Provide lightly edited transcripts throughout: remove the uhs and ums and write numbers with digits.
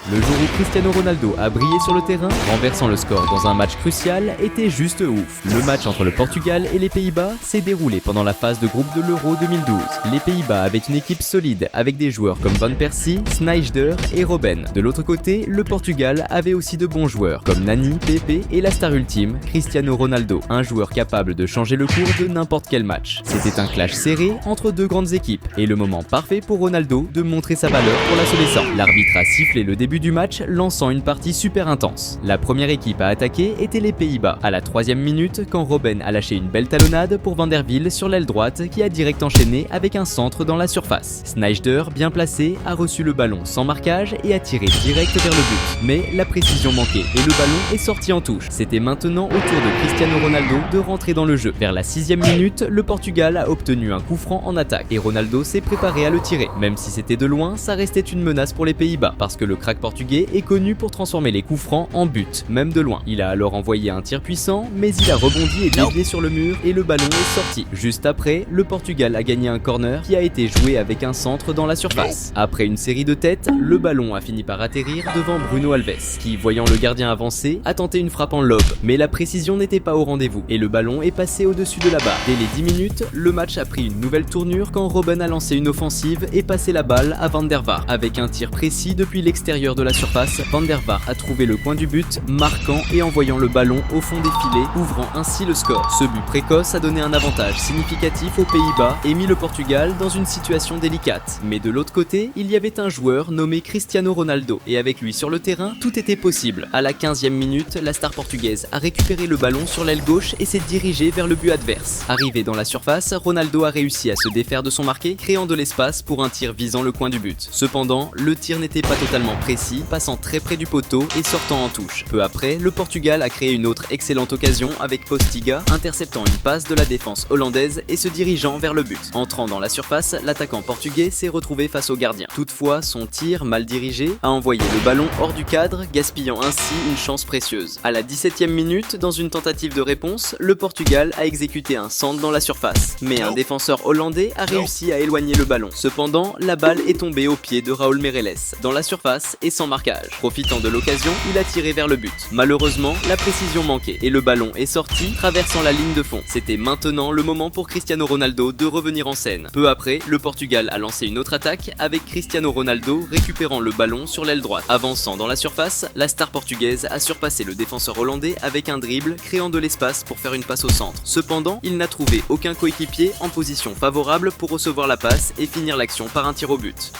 Le jour où Cristiano Ronaldo a brillé sur le terrain, renversant le score dans un match crucial, était juste ouf. Le match entre le Portugal et les Pays-Bas s'est déroulé pendant la phase de groupe de l'Euro 2012. Les Pays-Bas avaient une équipe solide avec des joueurs comme Van Persie, Sneijder et Robben. De l'autre côté, le Portugal avait aussi de bons joueurs comme Nani, Pepe et la star ultime, Cristiano Ronaldo, un joueur capable de changer le cours de n'importe quel match. C'était un clash serré entre deux grandes équipes et le moment parfait pour Ronaldo de montrer sa valeur pour l'assolescent. L'arbitre a sifflé le début du match, lançant une partie super intense. La première équipe à attaquer était les Pays-Bas. À la 3e minute, quand Robben a lâché une belle talonnade pour Van der Wiel sur l'aile droite qui a direct enchaîné avec un centre dans la surface. Sneijder, bien placé, a reçu le ballon sans marquage et a tiré direct vers le but. Mais la précision manquait et le ballon est sorti en touche. C'était maintenant au tour de Cristiano Ronaldo de rentrer dans le jeu. Vers la 6e minute, le Portugal a obtenu un coup franc en attaque et Ronaldo s'est préparé à le tirer. Même si c'était de loin, ça restait une menace pour les Pays-Bas parce que le crack portugais est connu pour transformer les coups francs en but, même de loin. Il a alors envoyé un tir puissant, mais il a rebondi et dévié sur le mur et le ballon est sorti. Juste après, le Portugal a gagné un corner qui a été joué avec un centre dans la surface. Après une série de têtes, le ballon a fini par atterrir devant Bruno Alves, qui, voyant le gardien avancer, a tenté une frappe en lob. Mais la précision n'était pas au rendez-vous et le ballon est passé au-dessus de la barre. Dès les 10 minutes, le match a pris une nouvelle tournure quand Robben a lancé une offensive et passé la balle à Van der Vaart. Avec un tir précis depuis l'extérieur de la surface, Van der Vaart a trouvé le coin du but, marquant et envoyant le ballon au fond des filets, ouvrant ainsi le score. Ce but précoce a donné un avantage significatif aux Pays-Bas et mis le Portugal dans une situation délicate. Mais de l'autre côté, il y avait un joueur nommé Cristiano Ronaldo et avec lui sur le terrain, tout était possible. À la 15e minute, la star portugaise a récupéré le ballon sur l'aile gauche et s'est dirigée vers le but adverse. Arrivé dans la surface, Ronaldo a réussi à se défaire de son marqué, créant de l'espace pour un tir visant le coin du but. Cependant, le tir n'était pas totalement précis, passant très près du poteau et sortant en touche. Peu après, le Portugal a créé une autre excellente occasion avec Postiga, interceptant une passe de la défense hollandaise et se dirigeant vers le but. Entrant dans la surface, l'attaquant portugais s'est retrouvé face au gardien. Toutefois, son tir, mal dirigé, a envoyé le ballon hors du cadre, gaspillant ainsi une chance précieuse. À la 17e minute, dans une tentative de réponse, le Portugal a exécuté un centre dans la surface. Mais un défenseur hollandais a réussi à éloigner le ballon. Cependant, la balle est tombée au pied de Raúl Meireles, dans la surface et sans marquage. Profitant de l'occasion, il a tiré vers le but. Malheureusement, la précision manquait et le ballon est sorti, traversant la ligne de fond. C'était maintenant le moment pour Cristiano Ronaldo de revenir en scène. Peu après, le Portugal a lancé une autre attaque avec Cristiano Ronaldo récupérant le ballon sur l'aile droite. Avançant dans la surface, la star portugaise a surpassé le défenseur hollandais avec un dribble, créant de l'espace pour faire une passe au centre. Cependant, il n'a trouvé aucun coéquipier en position favorable pour recevoir la passe et finir l'action par un tir au but.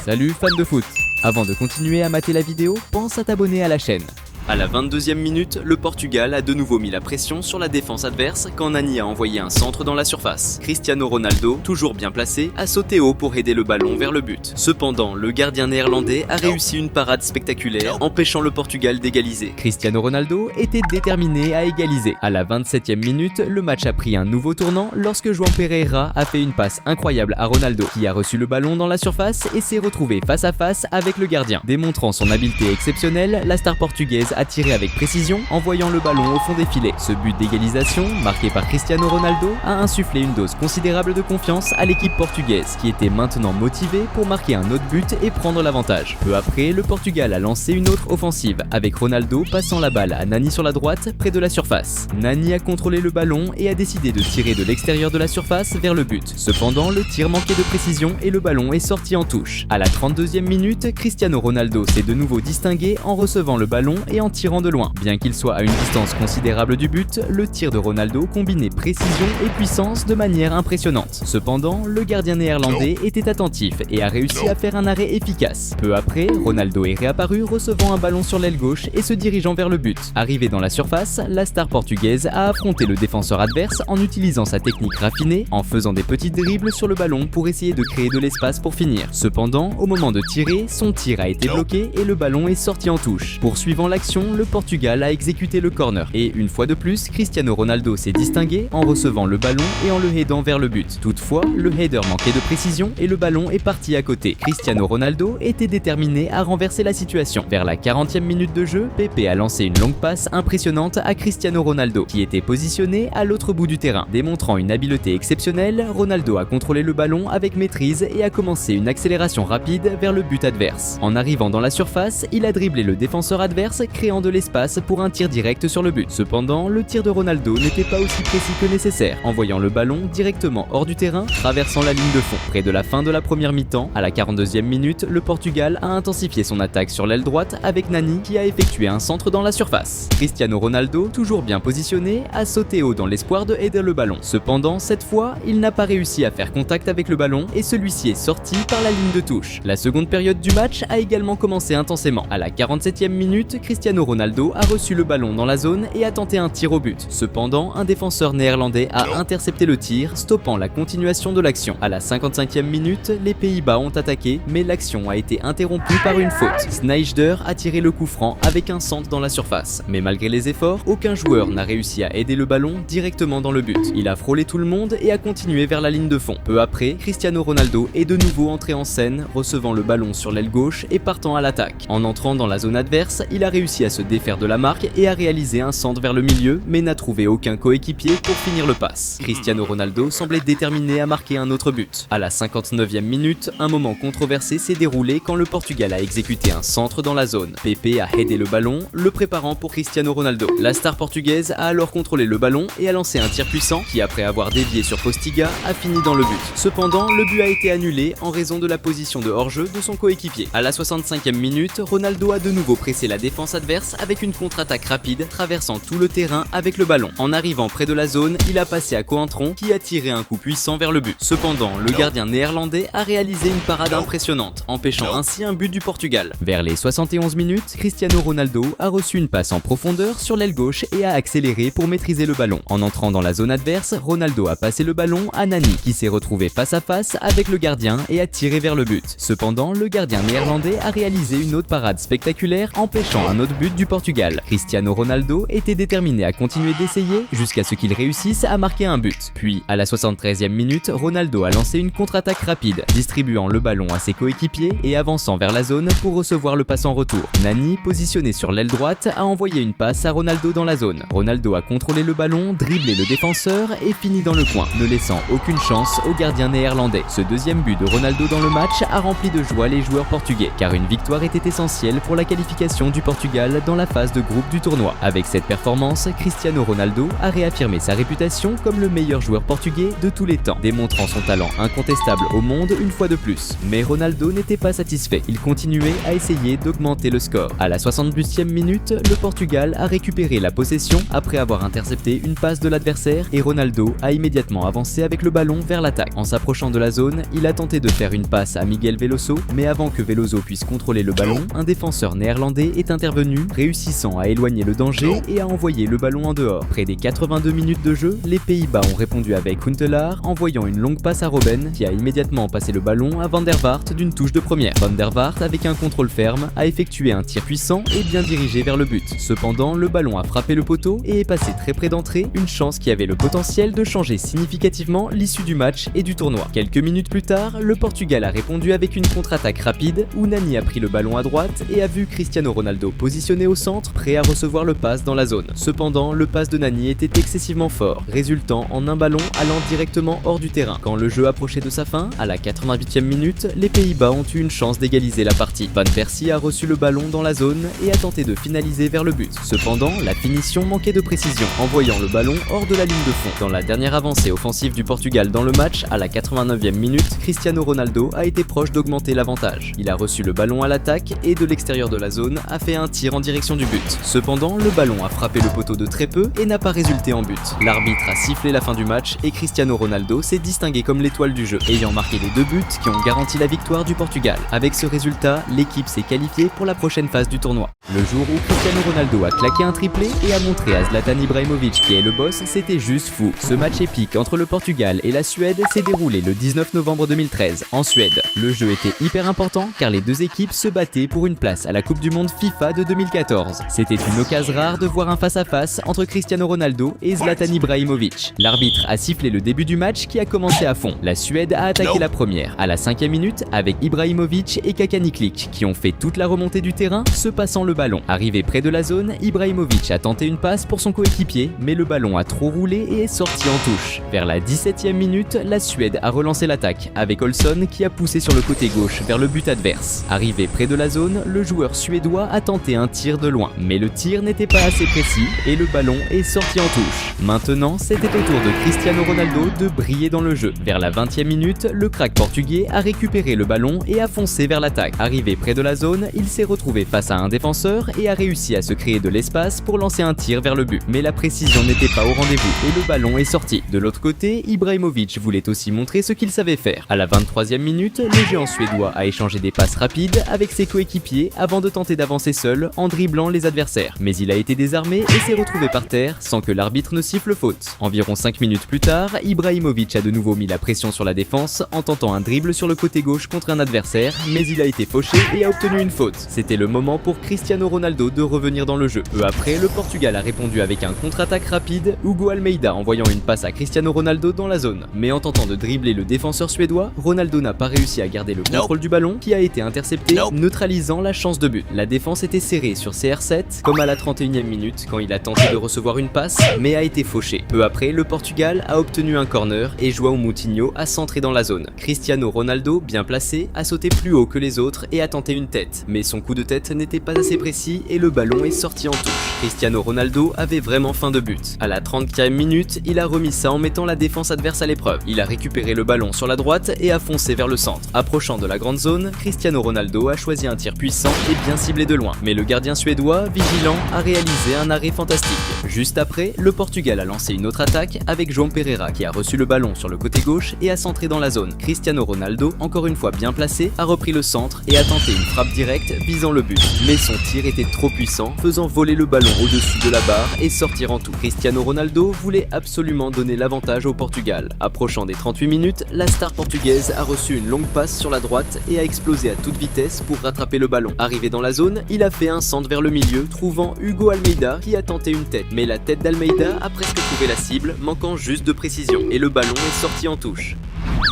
Salut fans de foot! Avant de continuer à mater la vidéo, pense à t'abonner à la chaîne. À la 22e minute, le Portugal a de nouveau mis la pression sur la défense adverse quand Nani a envoyé un centre dans la surface. Cristiano Ronaldo, toujours bien placé, a sauté haut pour aider le ballon vers le but. Cependant, le gardien néerlandais a réussi une parade spectaculaire, empêchant le Portugal d'égaliser. Cristiano Ronaldo était déterminé à égaliser. À la 27e minute, le match a pris un nouveau tournant lorsque João Pereira a fait une passe incroyable à Ronaldo, qui a reçu le ballon dans la surface et s'est retrouvé face à face avec le gardien. Démontrant son habileté exceptionnelle, la star portugaise a tiré avec précision, envoyant le ballon au fond des filets. Ce but d'égalisation, marqué par Cristiano Ronaldo, a insufflé une dose considérable de confiance à l'équipe portugaise, qui était maintenant motivée pour marquer un autre but et prendre l'avantage. Peu après, le Portugal a lancé une autre offensive, avec Ronaldo passant la balle à Nani sur la droite, près de la surface. Nani a contrôlé le ballon et a décidé de tirer de l'extérieur de la surface vers le but. Cependant, le tir manquait de précision et le ballon est sorti en touche. À la 32e minute, Cristiano Ronaldo s'est de nouveau distingué en recevant le ballon et en tirant de loin. Bien qu'il soit à une distance considérable du but, le tir de Ronaldo combinait précision et puissance de manière impressionnante. Cependant, le gardien néerlandais était attentif et a réussi à faire un arrêt efficace. Peu après, Ronaldo est réapparu recevant un ballon sur l'aile gauche et se dirigeant vers le but. Arrivé dans la surface, la star portugaise a affronté le défenseur adverse en utilisant sa technique raffinée, en faisant des petits dribbles sur le ballon pour essayer de créer de l'espace pour finir. Cependant, au moment de tirer, son tir a été bloqué et le ballon est sorti en touche. Poursuivant l'action, transition, le Portugal a exécuté le corner. Et une fois de plus, Cristiano Ronaldo s'est distingué en recevant le ballon et en le headant vers le but. Toutefois, le header manquait de précision et le ballon est parti à côté. Cristiano Ronaldo était déterminé à renverser la situation. Vers la 40e minute de jeu, Pepe a lancé une longue passe impressionnante à Cristiano Ronaldo, qui était positionné à l'autre bout du terrain. Démontrant une habileté exceptionnelle, Ronaldo a contrôlé le ballon avec maîtrise et a commencé une accélération rapide vers le but adverse. En arrivant dans la surface, il a dribblé le défenseur adverse, créant de l'espace pour un tir direct sur le but. Cependant, le tir de Ronaldo n'était pas aussi précis que nécessaire, envoyant le ballon directement hors du terrain, traversant la ligne de fond. Près de la fin de la première mi-temps, à la 42e minute, le Portugal a intensifié son attaque sur l'aile droite avec Nani qui a effectué un centre dans la surface. Cristiano Ronaldo, toujours bien positionné, a sauté haut dans l'espoir de header le ballon. Cependant, cette fois, il n'a pas réussi à faire contact avec le ballon et celui-ci est sorti par la ligne de touche. La seconde période du match a également commencé intensément. À la 47e minute, Cristiano Ronaldo a reçu le ballon dans la zone et a tenté un tir au but. Cependant, un défenseur néerlandais a intercepté le tir, stoppant la continuation de l'action. À la 55e minute, les Pays-Bas ont attaqué, mais l'action a été interrompue par une faute. Sneijder a tiré le coup franc avec un centre dans la surface. Mais malgré les efforts, aucun joueur n'a réussi à aider le ballon directement dans le but. Il a frôlé tout le monde et a continué vers la ligne de fond. Peu après, Cristiano Ronaldo est de nouveau entré en scène, recevant le ballon sur l'aile gauche et partant à l'attaque. En entrant dans la zone adverse, il a réussi à se défaire de la marque et à réaliser un centre vers le milieu, mais n'a trouvé aucun coéquipier pour finir le pass. Cristiano Ronaldo semblait déterminé à marquer un autre but. À la 59e minute, un moment controversé s'est déroulé quand le Portugal a exécuté un centre dans la zone. Pepe a headé le ballon, le préparant pour Cristiano Ronaldo. La star portugaise a alors contrôlé le ballon et a lancé un tir puissant qui, après avoir dévié sur Postiga, a fini dans le but. Cependant, le but a été annulé en raison de la position de hors-jeu de son coéquipier. À la 65e minute, Ronaldo a de nouveau pressé la défense adverse avec une contre-attaque rapide, traversant tout le terrain avec le ballon. En arrivant près de la zone, il a passé à Cointron qui a tiré un coup puissant vers le but. Cependant, le gardien néerlandais a réalisé une parade impressionnante, empêchant ainsi un but du Portugal. Vers les 71 minutes, Cristiano Ronaldo a reçu une passe en profondeur sur l'aile gauche et a accéléré pour maîtriser le ballon. En entrant dans la zone adverse, Ronaldo a passé le ballon à Nani qui s'est retrouvé face à face avec le gardien et a tiré vers le but. Cependant, le gardien néerlandais a réalisé une autre parade spectaculaire, empêchant un autre but du Portugal. Cristiano Ronaldo était déterminé à continuer d'essayer jusqu'à ce qu'il réussisse à marquer un but. Puis, à la 73e minute, Ronaldo a lancé une contre-attaque rapide, distribuant le ballon à ses coéquipiers et avançant vers la zone pour recevoir le passe en retour. Nani, positionné sur l'aile droite, a envoyé une passe à Ronaldo dans la zone. Ronaldo a contrôlé le ballon, dribblé le défenseur et fini dans le coin, ne laissant aucune chance au gardien néerlandais. Ce deuxième but de Ronaldo dans le match a rempli de joie les joueurs portugais, car une victoire était essentielle pour la qualification du Portugal dans la phase de groupe du tournoi. Avec cette performance, Cristiano Ronaldo a réaffirmé sa réputation comme le meilleur joueur portugais de tous les temps, démontrant son talent incontestable au monde une fois de plus. Mais Ronaldo n'était pas satisfait, il continuait à essayer d'augmenter le score. À la 78e minute, le Portugal a récupéré la possession après avoir intercepté une passe de l'adversaire et Ronaldo a immédiatement avancé avec le ballon vers l'attaque. En s'approchant de la zone, il a tenté de faire une passe à Miguel Veloso, mais avant que Veloso puisse contrôler le ballon, un défenseur néerlandais est intervenu, réussissant à éloigner le danger et à envoyer le ballon en dehors. Près des 82 minutes de jeu, les Pays-Bas ont répondu avec Huntelaar, envoyant une longue passe à Robben, qui a immédiatement passé le ballon à Van der Vaart d'une touche de première. Van der Vaart, avec un contrôle ferme, a effectué un tir puissant et bien dirigé vers le but. Cependant, le ballon a frappé le poteau et est passé très près d'entrée, une chance qui avait le potentiel de changer significativement l'issue du match et du tournoi. Quelques minutes plus tard, le Portugal a répondu avec une contre-attaque rapide où Nani a pris le ballon à droite et a vu Cristiano Ronaldo positionné au centre, prêt à recevoir le pass dans la zone. Cependant, le pass de Nani était excessivement fort, résultant en un ballon allant directement hors du terrain. Quand le jeu approchait de sa fin, à la 88e minute, les Pays-Bas ont eu une chance d'égaliser la partie. Van Persie a reçu le ballon dans la zone et a tenté de finaliser vers le but. Cependant, la finition manquait de précision, envoyant le ballon hors de la ligne de fond. Dans la dernière avancée offensive du Portugal dans le match, à la 89e minute, Cristiano Ronaldo a été proche d'augmenter l'avantage. Il a reçu le ballon à l'attaque et de l'extérieur de la zone a fait un tir en direction du but. Cependant, le ballon a frappé le poteau de très peu et n'a pas résulté en but. L'arbitre a sifflé la fin du match et Cristiano Ronaldo s'est distingué comme l'étoile du jeu, ayant marqué les 2 buts qui ont garanti la victoire du Portugal. Avec ce résultat, l'équipe s'est qualifiée pour la prochaine phase du tournoi. Le jour où Cristiano Ronaldo a claqué un triplé et a montré à Zlatan Ibrahimovic qui est le boss, c'était juste fou. Ce match épique entre le Portugal et la Suède s'est déroulé le 19 novembre 2013 en Suède. Le jeu était hyper important car les deux équipes se battaient pour une place à la Coupe du Monde FIFA de 2010. 2014. C'était une occasion rare de voir un face-à-face entre Cristiano Ronaldo et Zlatan Ibrahimovic. L'arbitre a sifflé le début du match qui a commencé à fond. La Suède a attaqué la première, à la 5e minute, avec Ibrahimovic et Kakaniklik qui ont fait toute la remontée du terrain, se passant le ballon. Arrivé près de la zone, Ibrahimovic a tenté une passe pour son coéquipier, mais le ballon a trop roulé et est sorti en touche. Vers la 17e minute, la Suède a relancé l'attaque, avec Olsson qui a poussé sur le côté gauche vers le but adverse. Arrivé près de la zone, le joueur suédois a tenté un tir de loin, mais le tir n'était pas assez précis et le ballon est sorti en touche. Maintenant, c'était au tour de Cristiano Ronaldo de briller dans le jeu. Vers la 20e minute, le crack portugais a récupéré le ballon et a foncé vers l'attaque. Arrivé près de la zone, il s'est retrouvé face à un défenseur et a réussi à se créer de l'espace pour lancer un tir vers le but. Mais la précision n'était pas au rendez-vous et le ballon est sorti. De l'autre côté, Ibrahimovic voulait aussi montrer ce qu'il savait faire. À la 23e minute, le géant suédois a échangé des passes rapides avec ses coéquipiers avant de tenter d'avancer seul en dribblant les adversaires. Mais il a été désarmé et s'est retrouvé par terre sans que l'arbitre ne siffle faute. Environ 5 minutes plus tard, Ibrahimovic a de nouveau mis la pression sur la défense en tentant un dribble sur le côté gauche contre un adversaire, mais il a été fauché et a obtenu une faute. C'était le moment pour Cristiano Ronaldo de revenir dans le jeu. Peu après, le Portugal a répondu avec un contre-attaque rapide, Hugo Almeida envoyant une passe à Cristiano Ronaldo dans la zone. Mais en tentant de dribbler le défenseur suédois, Ronaldo n'a pas réussi à garder le contrôle du ballon qui a été intercepté, neutralisant la chance de but. La défense était serrée sur CR7, comme à la 31e minute quand il a tenté de recevoir une passe, mais a été fauché. Peu après, le Portugal a obtenu un corner et João Moutinho a centré dans la zone. Cristiano Ronaldo, bien placé, a sauté plus haut que les autres et a tenté une tête. Mais son coup de tête n'était pas assez précis et le ballon est sorti en touche. Cristiano Ronaldo avait vraiment faim de but. À la 30e minute, il a remis ça en mettant la défense adverse à l'épreuve. Il a récupéré le ballon sur la droite et a foncé vers le centre. Approchant de la grande zone, Cristiano Ronaldo a choisi un tir puissant et bien ciblé de loin. Mais le gardien suédois, vigilant, a réalisé un arrêt fantastique. Juste après, le Portugal a lancé une autre attaque avec João Pereira qui a reçu le ballon sur le côté gauche et a centré dans la zone. Cristiano Ronaldo, encore une fois bien placé, a repris le centre et a tenté une frappe directe visant le but. Mais son tir était trop puissant, faisant voler le ballon au-dessus de la barre et sortir en tout. Cristiano Ronaldo voulait absolument donner l'avantage au Portugal. Approchant des 38 minutes, la star portugaise a reçu une longue passe sur la droite et a explosé à toute vitesse pour rattraper le ballon. Arrivé dans la zone, il a fait un centre vers le milieu, trouvant Hugo Almeida qui a tenté une tête. Mais la tête d'Almeida a presque trouvé la cible, manquant juste de précision, et le ballon est sorti en touche.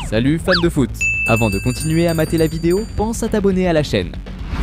Salut fans de foot! Avant de continuer à mater la vidéo, pense à t'abonner à la chaîne.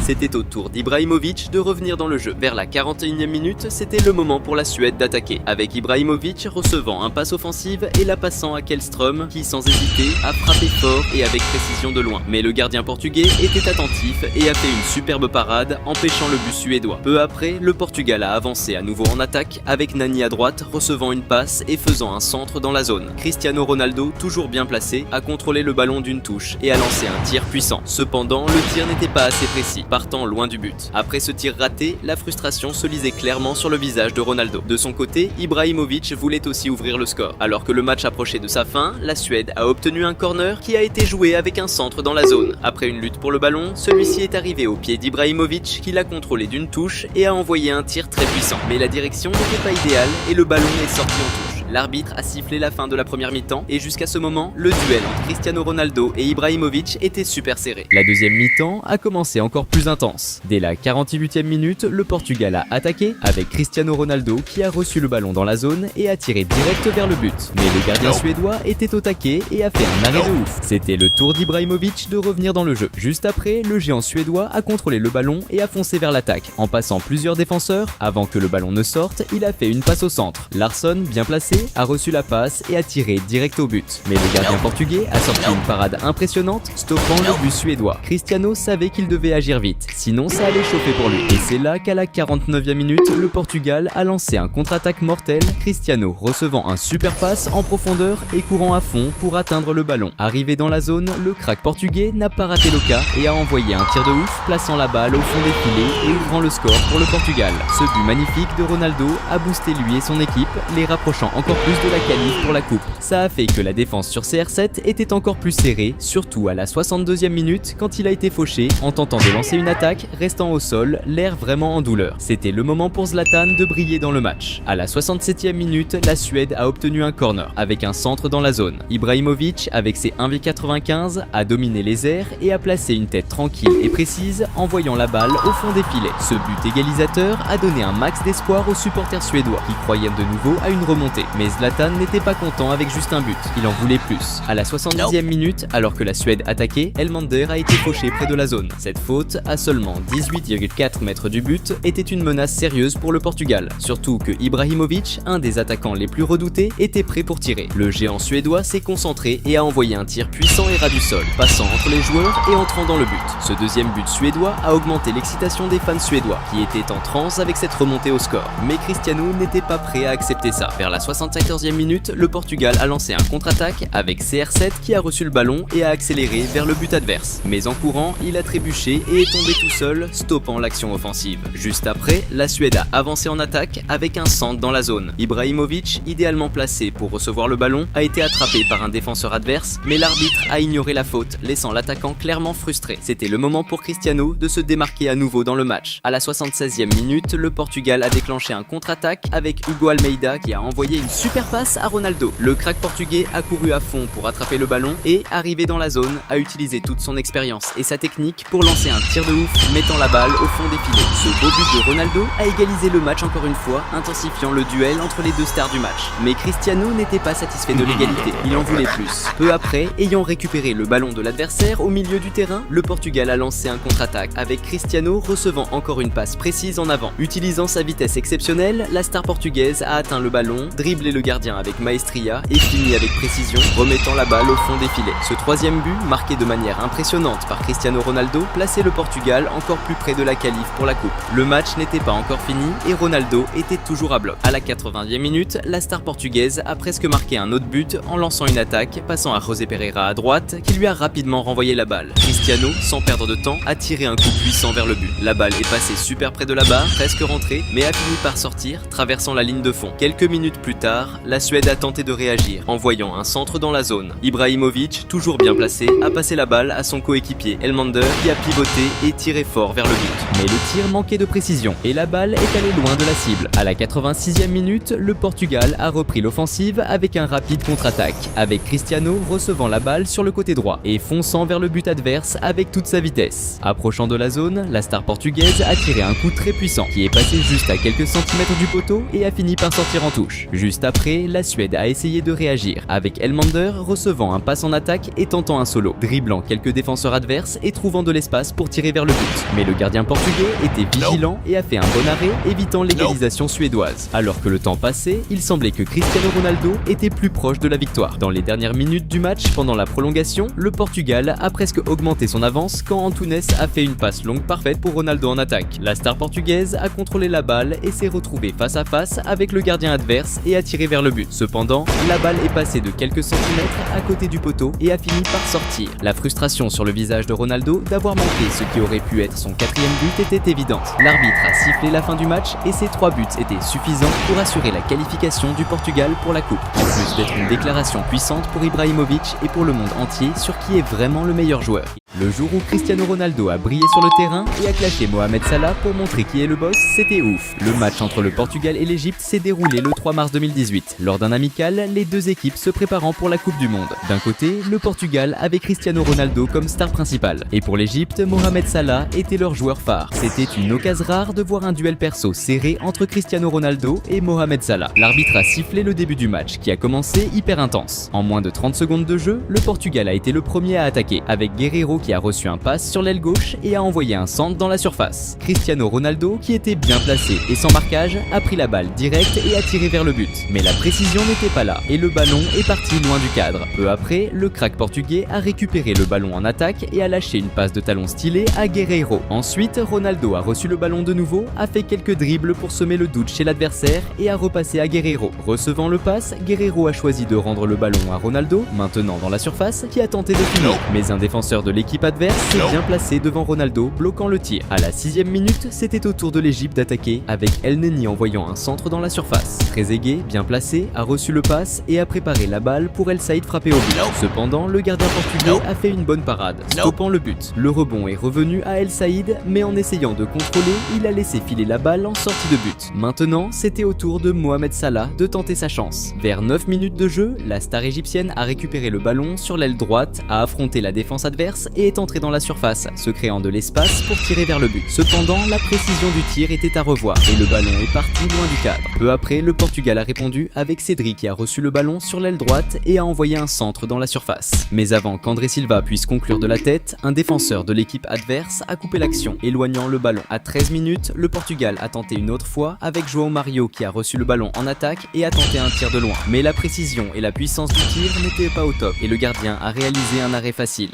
C'était au tour d'Ibrahimovic de revenir dans le jeu. Vers la 41e minute, c'était le moment pour la Suède d'attaquer, avec Ibrahimovic recevant un passe offensive et la passant à Källström qui, sans hésiter, a frappé fort et avec précision de loin. Mais le gardien portugais était attentif et a fait une superbe parade, empêchant le but suédois. Peu après, le Portugal a avancé à nouveau en attaque, avec Nani à droite recevant une passe et faisant un centre dans la zone. Cristiano Ronaldo, toujours bien placé, a contrôlé le ballon d'une touche et a lancé un tir puissant. Cependant, le tir n'était pas assez précis, partant loin du but. Après ce tir raté, la frustration se lisait clairement sur le visage de Ronaldo. De son côté, Ibrahimovic voulait aussi ouvrir le score. Alors que le match approchait de sa fin, la Suède a obtenu un corner qui a été joué avec un centre dans la zone. Après une lutte pour le ballon, celui-ci est arrivé au pied d'Ibrahimovic qui l'a contrôlé d'une touche et a envoyé un tir très puissant. Mais la direction n'était pas idéale et le ballon est sorti en touche. L'arbitre a sifflé la fin de la première mi-temps et jusqu'à ce moment, le duel entre Cristiano Ronaldo et Ibrahimovic était super serré. La deuxième mi-temps a commencé encore plus intense. Dès la 48e minute, le Portugal a attaqué avec Cristiano Ronaldo qui a reçu le ballon dans la zone et a tiré direct vers le but. Mais le gardien suédois était au taquet et a fait un arrêt de ouf. C'était le tour d'Ibrahimovic de revenir dans le jeu. Juste après, le géant suédois a contrôlé le ballon et a foncé vers l'attaque. En passant plusieurs défenseurs, avant que le ballon ne sorte, il a fait une passe au centre. Larsson, bien placé, a reçu la passe et a tiré direct au but. Mais le gardien portugais a sorti une parade impressionnante, stoppant le but suédois. Cristiano savait qu'il devait agir vite, sinon ça allait chauffer pour lui. Et c'est là qu'à la 49e minute, le Portugal a lancé un contre-attaque mortel, Cristiano recevant un super passe en profondeur et courant à fond pour atteindre le ballon. Arrivé dans la zone, le crack portugais n'a pas raté l'occasion et a envoyé un tir de ouf, plaçant la balle au fond des filets et ouvrant le score pour le Portugal. Ce but magnifique de Ronaldo a boosté lui et son équipe, les rapprochant encore encore plus de la qualif pour la coupe. Ça a fait que la défense sur CR7 était encore plus serrée, surtout à la 62e minute quand il a été fauché en tentant de lancer une attaque, restant au sol, l'air vraiment en douleur. C'était le moment pour Zlatan de briller dans le match. À la 67e minute, la Suède a obtenu un corner avec un centre dans la zone. Ibrahimovic, avec ses 1,95 m, a dominé les airs et a placé une tête tranquille et précise, envoyant la balle au fond des filets. Ce but égalisateur a donné un max d'espoir aux supporters suédois qui croyaient de nouveau à une remontée. Mais Zlatan n'était pas content avec juste un but, il en voulait plus. À la 70e minute, alors que la Suède attaquait, Elmander a été fauché près de la zone. Cette faute, à seulement 18,4 mètres du but, était une menace sérieuse pour le Portugal, surtout que Ibrahimovic, un des attaquants les plus redoutés, était prêt pour tirer. Le géant suédois s'est concentré et a envoyé un tir puissant et ras du sol, passant entre les joueurs et entrant dans le but. Ce deuxième but suédois a augmenté l'excitation des fans suédois, qui étaient en transe avec cette remontée au score. Mais Cristiano n'était pas prêt à accepter ça. Vers la 74e minute, le Portugal a lancé un contre-attaque avec CR7 qui a reçu le ballon et a accéléré vers le but adverse. Mais en courant, il a trébuché et est tombé tout seul, stoppant l'action offensive. Juste après, la Suède a avancé en attaque avec un centre dans la zone. Ibrahimovic, idéalement placé pour recevoir le ballon, a été attrapé par un défenseur adverse, mais l'arbitre a ignoré la faute, laissant l'attaquant clairement frustré. C'était le moment pour Cristiano de se démarquer à nouveau dans le match. À la 76e minute, le Portugal a déclenché un contre-attaque avec Hugo Almeida qui a envoyé une super passe à Ronaldo. Le crack portugais a couru à fond pour attraper le ballon et, arrivé dans la zone, a utilisé toute son expérience et sa technique pour lancer un tir de ouf, mettant la balle au fond des filets. Ce beau but de Ronaldo a égalisé le match encore une fois, intensifiant le duel entre les deux stars du match. Mais Cristiano n'était pas satisfait de l'égalité, il en voulait plus. Peu après, ayant récupéré le ballon de l'adversaire au milieu du terrain, le Portugal a lancé un contre-attaque avec Cristiano recevant encore une passe précise en avant. Utilisant sa vitesse exceptionnelle, la star portugaise a atteint le ballon, dribblé le gardien avec maestria et fini avec précision, remettant la balle au fond des filets. Ce troisième but, marqué de manière impressionnante par Cristiano Ronaldo, plaçait le Portugal encore plus près de la qualif pour la coupe. Le match n'était pas encore fini et Ronaldo était toujours à bloc. À la 80e minute, la star portugaise a presque marqué un autre but en lançant une attaque, passant à José Pereira à droite, qui lui a rapidement renvoyé la balle. Cristiano, sans perdre de temps, a tiré un coup puissant vers le but. La balle est passée super près de la barre, presque rentrée, mais a fini par sortir, traversant la ligne de fond. Quelques minutes plus tard, la Suède a tenté de réagir, envoyant un centre dans la zone. Ibrahimovic, toujours bien placé, a passé la balle à son coéquipier Elmander, qui a pivoté et tiré fort vers le but. Mais le tir manquait de précision, et la balle est allée loin de la cible. À la 86e minute, le Portugal a repris l'offensive avec un rapide contre-attaque, avec Cristiano recevant la balle sur le côté droit et fonçant vers le but adverse avec toute sa vitesse. Approchant de la zone, la star portugaise a tiré un coup très puissant qui est passé juste à quelques centimètres du poteau et a fini par sortir en touche. Juste après, la Suède a essayé de réagir, avec Elmander recevant un pass en attaque et tentant un solo, dribblant quelques défenseurs adverses et trouvant de l'espace pour tirer vers le but. Mais le gardien portugais était vigilant et a fait un bon arrêt, évitant l'égalisation suédoise. Alors que le temps passait, il semblait que Cristiano Ronaldo était plus proche de la victoire. Dans les dernières minutes du match, pendant la prolongation, le Portugal a presque augmenté son avance quand Antunes a fait une passe longue parfaite pour Ronaldo en attaque. La star portugaise a contrôlé la balle et s'est retrouvée face à face avec le gardien adverse et a tiré vers le but. Cependant, la balle est passée de quelques centimètres à côté du poteau et a fini par sortir. La frustration sur le visage de Ronaldo d'avoir manqué ce qui aurait pu être son quatrième but était évidente. L'arbitre a sifflé la fin du match et ces 3 buts étaient suffisants pour assurer la qualification du Portugal pour la coupe. En plus d'être une déclaration puissante pour Ibrahimovic et pour le monde entier sur qui est vraiment le meilleur joueur. Le jour où Cristiano Ronaldo a brillé sur le terrain et a clashé Mohamed Salah pour montrer qui est le boss, c'était ouf. Le match entre le Portugal et l'Égypte s'est déroulé le 3 mars 2018, lors d'un amical, les deux équipes se préparant pour la Coupe du Monde. D'un côté, le Portugal avait Cristiano Ronaldo comme star principale, et pour l'Égypte, Mohamed Salah était leur joueur phare. C'était une occasion rare de voir un duel perso serré entre Cristiano Ronaldo et Mohamed Salah. L'arbitre a sifflé le début du match, qui a commencé hyper intense. En moins de 30 secondes de jeu, le Portugal a été le premier à attaquer, avec Guerreiro qui a reçu un pass sur l'aile gauche et a envoyé un centre dans la surface. Cristiano Ronaldo, qui était bien placé et sans marquage, a pris la balle directe et a tiré vers le but. Mais la précision n'était pas là, et le ballon est parti loin du cadre. Peu après, le crack portugais a récupéré le ballon en attaque et a lâché une passe de talon stylée à Guerreiro. Ensuite, Ronaldo a reçu le ballon de nouveau, a fait quelques dribbles pour semer le doute chez l'adversaire et a repassé à Guerreiro. Recevant le pass, Guerreiro a choisi de rendre le ballon à Ronaldo, maintenant dans la surface, qui a tenté de finir. Mais un défenseur de l'équipe L'équipe adverse s'est bien placée devant Ronaldo, bloquant le tir. À la 6e minute, c'était au tour de l'Égypte d'attaquer, avec El Neni envoyant un centre dans la surface. Trezeguet, bien placé, a reçu le passe et a préparé la balle pour El Saïd frapper au but. Cependant, le gardien portugais a fait une bonne parade, stoppant le but. Le rebond est revenu à El Saïd, mais en essayant de contrôler, il a laissé filer la balle en sortie de but. Maintenant, c'était au tour de Mohamed Salah de tenter sa chance. Vers 9 minutes de jeu, la star égyptienne a récupéré le ballon sur l'aile droite, a affronté la défense adverse et est entrée dans la surface, se créant de l'espace pour tirer vers le but. Cependant, la précision du tir était à revoir et le ballon est parti loin du cadre. Peu après, le Portugal a répondu avec Cédric qui a reçu le ballon sur l'aile droite et a envoyé un centre dans la surface. Mais avant qu'André Silva puisse conclure de la tête, un défenseur de l'équipe adverse a coupé l'action, éloignant le ballon. À 13 minutes, le Portugal a tenté une autre fois avec João Mario qui a reçu le ballon en attaque et a tenté un tir de loin. Mais la précision et la puissance du tir n'étaient pas au top et le gardien a réalisé un arrêt facile.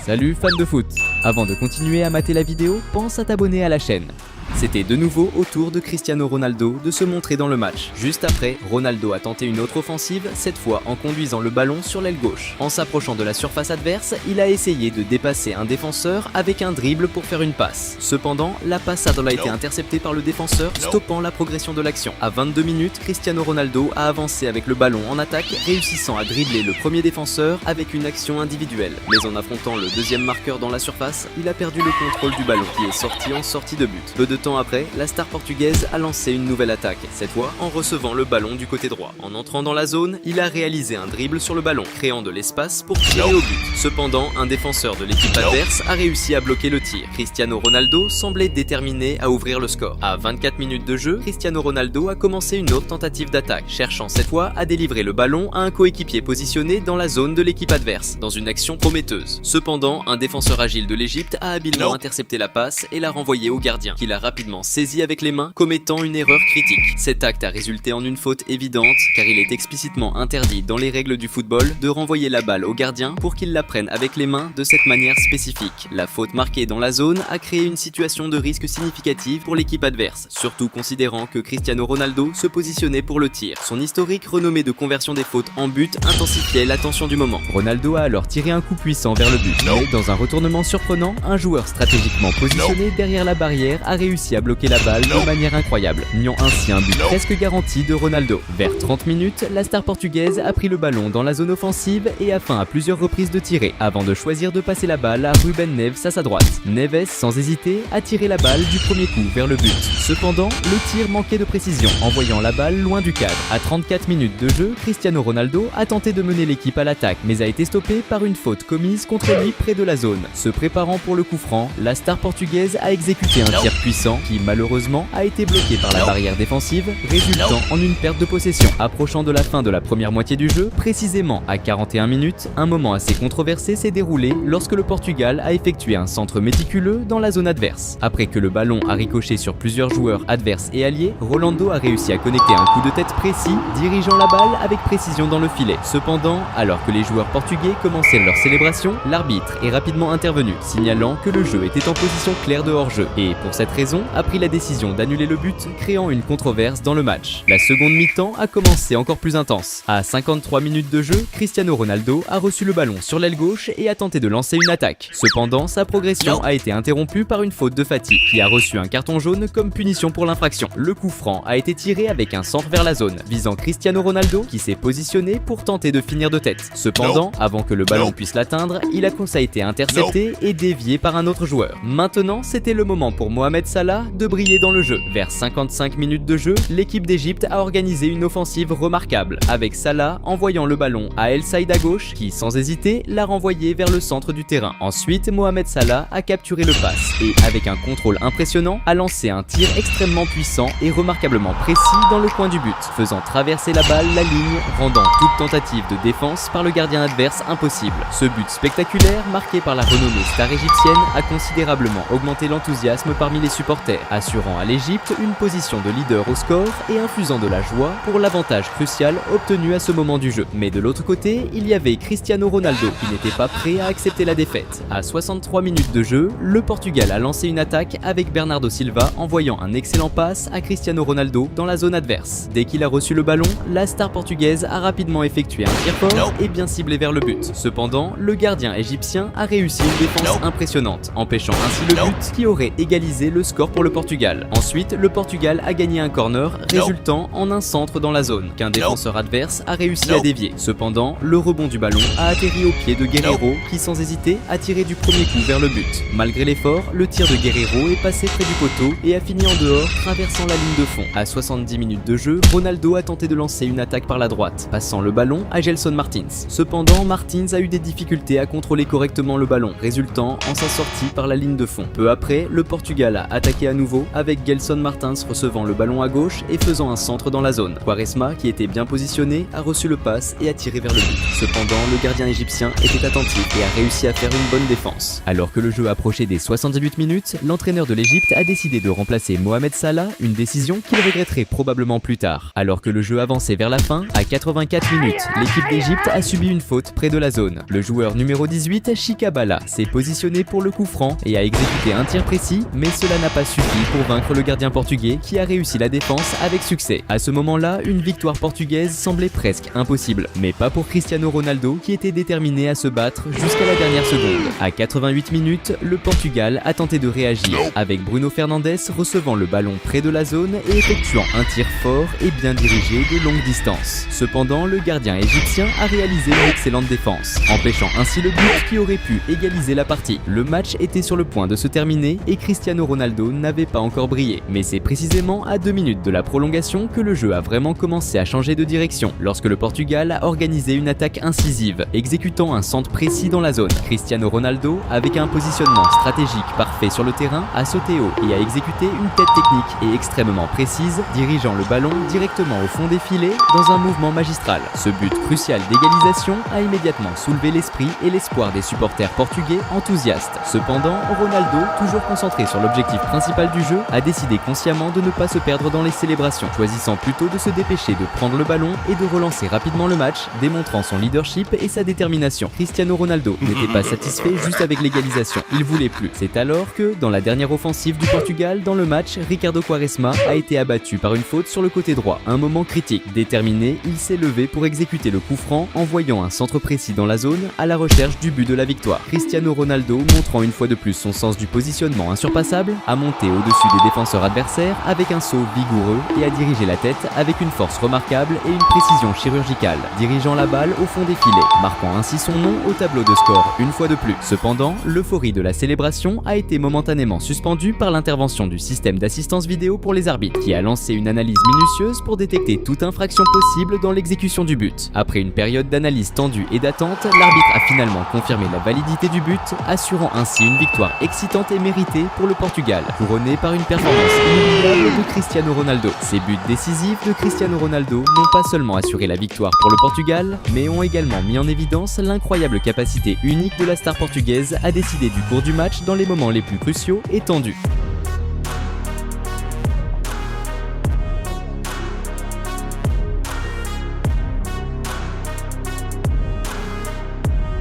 Salut fans de foot! Avant de continuer à mater la vidéo, pense à t'abonner à la chaîne. C'était de nouveau au tour de Cristiano Ronaldo de se montrer dans le match. Juste après, Ronaldo a tenté une autre offensive, cette fois en conduisant le ballon sur l'aile gauche. En s'approchant de la surface adverse, il a essayé de dépasser un défenseur avec un dribble pour faire une passe. Cependant, la passade a été interceptée par le défenseur, stoppant la progression de l'action. À 22 minutes, Cristiano Ronaldo a avancé avec le ballon en attaque, réussissant à dribbler le premier défenseur avec une action individuelle. Mais en affrontant le deuxième marqueur dans la surface, il a perdu le contrôle du ballon qui est sorti en sortie de but. Peu de temps après, la star portugaise a lancé une nouvelle attaque, cette fois en recevant le ballon du côté droit. En entrant dans la zone, il a réalisé un dribble sur le ballon, créant de l'espace pour tirer au but. Cependant, un défenseur de l'équipe adverse a réussi à bloquer le tir. Cristiano Ronaldo semblait déterminé à ouvrir le score. À 24 minutes de jeu, Cristiano Ronaldo a commencé une autre tentative d'attaque, cherchant cette fois à délivrer le ballon à un coéquipier positionné dans la zone de l'équipe adverse, dans une action prometteuse. Cependant, un défenseur agile de l'Égypte a habilement intercepté la passe et l'a renvoyé au gardien, qui l'a rapidement saisi avec les mains, commettant une erreur critique. Cet acte a résulté en une faute évidente, car il est explicitement interdit dans les règles du football de renvoyer la balle au gardien pour qu'il la prenne avec les mains de cette manière spécifique. La faute marquée dans la zone a créé une situation de risque significative pour l'équipe adverse, surtout considérant que Cristiano Ronaldo se positionnait pour le tir. Son historique renommé de conversion des fautes en but intensifiait la tension du moment. Ronaldo a alors tiré un coup puissant vers le but, mais dans un retournement surprenant, un joueur stratégiquement positionné derrière la barrière a réussi à bloquer la balle de manière incroyable, niant ainsi un but presque garanti de Ronaldo. Vers 30 minutes, la star portugaise a pris le ballon dans la zone offensive et a feint à plusieurs reprises de tirer, avant de choisir de passer la balle à Ruben Neves à sa droite. Neves, sans hésiter, a tiré la balle du premier coup vers le but. Cependant, le tir manquait de précision, envoyant la balle loin du cadre. À 34 minutes de jeu, Cristiano Ronaldo a tenté de mener l'équipe à l'attaque, mais a été stoppé par une faute commise contre lui près de la zone. Se préparant pour le coup franc, la star portugaise a exécuté un tir puissant qui, malheureusement, a été bloqué par la barrière défensive, résultant en une perte de possession. Approchant de la fin de la première moitié du jeu, précisément à 41 minutes, un moment assez controversé s'est déroulé lorsque le Portugal a effectué un centre méticuleux dans la zone adverse. Après que le ballon a ricoché sur plusieurs joueurs adverses et alliés, Rolando a réussi à connecter un coup de tête précis, dirigeant la balle avec précision dans le filet. Cependant, alors que les joueurs portugais commençaient leur célébration, l'arbitre est rapidement intervenu, signalant que le jeu était en position claire de hors-jeu, et pour cette raison a pris la décision d'annuler le but, créant une controverse dans le match. La seconde mi-temps a commencé encore plus intense. À 53 minutes de jeu, Cristiano Ronaldo a reçu le ballon sur l'aile gauche et a tenté de lancer une attaque. Cependant, sa progression a été interrompue par une faute de Fati, qui a reçu un carton jaune comme punition pour l'infraction. Le coup franc a été tiré avec un centre vers la zone, visant Cristiano Ronaldo, qui s'est positionné pour tenter de finir de tête. Cependant, avant que le ballon puisse l'atteindre, il a été intercepté et dévié par un autre joueur. Maintenant, c'était le moment pour Mohamed Salah de briller dans le jeu. Vers 55 minutes de jeu, l'équipe d'Égypte a organisé une offensive remarquable, avec Salah envoyant le ballon à El Saïd à gauche, qui sans hésiter l'a renvoyé vers le centre du terrain. Ensuite, Mohamed Salah a capturé le pass et, avec un contrôle impressionnant, a lancé un tir extrêmement puissant et remarquablement précis dans le coin du but, faisant traverser la balle la ligne, rendant toute tentative de défense par le gardien adverse impossible. Ce but spectaculaire, marqué par la renommée star égyptienne, a considérablement augmenté l'enthousiasme parmi les supporters supporters, assurant à l'Égypte une position de leader au score et infusant de la joie pour l'avantage crucial obtenu à ce moment du jeu. Mais de l'autre côté, il y avait Cristiano Ronaldo qui n'était pas prêt à accepter la défaite. À 63 minutes de jeu, le Portugal a lancé une attaque avec Bernardo Silva envoyant un excellent pass à Cristiano Ronaldo dans la zone adverse. Dès qu'il a reçu le ballon, la star portugaise a rapidement effectué un tir fort et bien ciblé vers le but. Cependant, le gardien égyptien a réussi une défense impressionnante, empêchant ainsi le but qui aurait égalisé le score pour le Portugal. Ensuite, le Portugal a gagné un corner, résultant en un centre dans la zone, qu'un défenseur adverse a réussi à dévier. Cependant, le rebond du ballon a atterri au pied de Guerreiro qui sans hésiter a tiré du premier coup vers le but. Malgré l'effort, le tir de Guerreiro est passé près du poteau et a fini en dehors, traversant la ligne de fond. À 70 minutes de jeu, Ronaldo a tenté de lancer une attaque par la droite, passant le ballon à Gelson Martins. Cependant, Martins a eu des difficultés à contrôler correctement le ballon, résultant en sa sortie par la ligne de fond. Peu après, le Portugal a attaqué à nouveau, avec Gelson Martins recevant le ballon à gauche et faisant un centre dans la zone. Quaresma, qui était bien positionné, a reçu le pass et a tiré vers le but. Cependant, le gardien égyptien était attentif et a réussi à faire une bonne défense. Alors que le jeu approchait des 78 minutes, l'entraîneur de l'Égypte a décidé de remplacer Mohamed Salah, une décision qu'il regretterait probablement plus tard. Alors que le jeu avançait vers la fin, à 84 minutes, l'équipe d'Égypte a subi une faute près de la zone. Le joueur numéro 18, Chikabala, s'est positionné pour le coup franc et a exécuté un tir précis, mais cela n'a pas suffi pour vaincre le gardien portugais qui a réussi la défense avec succès. À ce moment-là, une victoire portugaise semblait presque impossible, mais pas pour Cristiano Ronaldo qui était déterminé à se battre jusqu'à la dernière seconde. À 88 minutes, le Portugal a tenté de réagir, avec Bruno Fernandes recevant le ballon près de la zone et effectuant un tir fort et bien dirigé de longue distance. Cependant, le gardien égyptien a réalisé une excellente défense, empêchant ainsi le but qui aurait pu égaliser la partie. Le match était sur le point de se terminer et Cristiano Ronaldo n'avait pas encore brillé. Mais c'est précisément à 2 minutes de la prolongation que le jeu a vraiment commencé à changer de direction, lorsque le Portugal a organisé une attaque incisive, exécutant un centre précis dans la zone. Cristiano Ronaldo, avec un positionnement stratégique parfait sur le terrain, a sauté haut et a exécuté une tête technique et extrêmement précise, dirigeant le ballon directement au fond des filets dans un mouvement magistral. Ce but crucial d'égalisation a immédiatement soulevé l'esprit et l'espoir des supporters portugais enthousiastes. Cependant, Ronaldo, toujours concentré sur l'objectif principal du jeu, a décidé consciemment de ne pas se perdre dans les célébrations, choisissant plutôt de se dépêcher de prendre le ballon et de relancer rapidement le match, démontrant son leadership et sa détermination. Cristiano Ronaldo n'était pas satisfait juste avec l'égalisation, il voulait plus. C'est alors que, dans la dernière offensive du Portugal dans le match, Ricardo Quaresma a été abattu par une faute sur le côté droit. Un moment critique. Déterminé, il s'est levé pour exécuter le coup franc, envoyant un centre précis dans la zone à la recherche du but de la victoire. Cristiano Ronaldo, montrant une fois de plus son sens du positionnement insurpassable, a monté au-dessus des défenseurs adversaires avec un saut vigoureux et a dirigé la tête avec une force remarquable et une précision chirurgicale, dirigeant la balle au fond des filets, marquant ainsi son nom au tableau de score une fois de plus. Cependant, l'euphorie de la célébration a été momentanément suspendue par l'intervention du système d'assistance vidéo pour les arbitres, qui a lancé une analyse minutieuse pour détecter toute infraction possible dans l'exécution du but. Après une période d'analyse tendue et d'attente, l'arbitre a finalement confirmé la validité du but, assurant ainsi une victoire excitante et méritée pour le Portugal, couronnée par une performance inoubliable de Cristiano Ronaldo. Ces buts décisifs de Cristiano Ronaldo n'ont pas seulement assuré la victoire pour le Portugal, mais ont également mis en évidence l'incroyable capacité unique de la star portugaise à décider du cours du match dans les moments les plus cruciaux et tendus.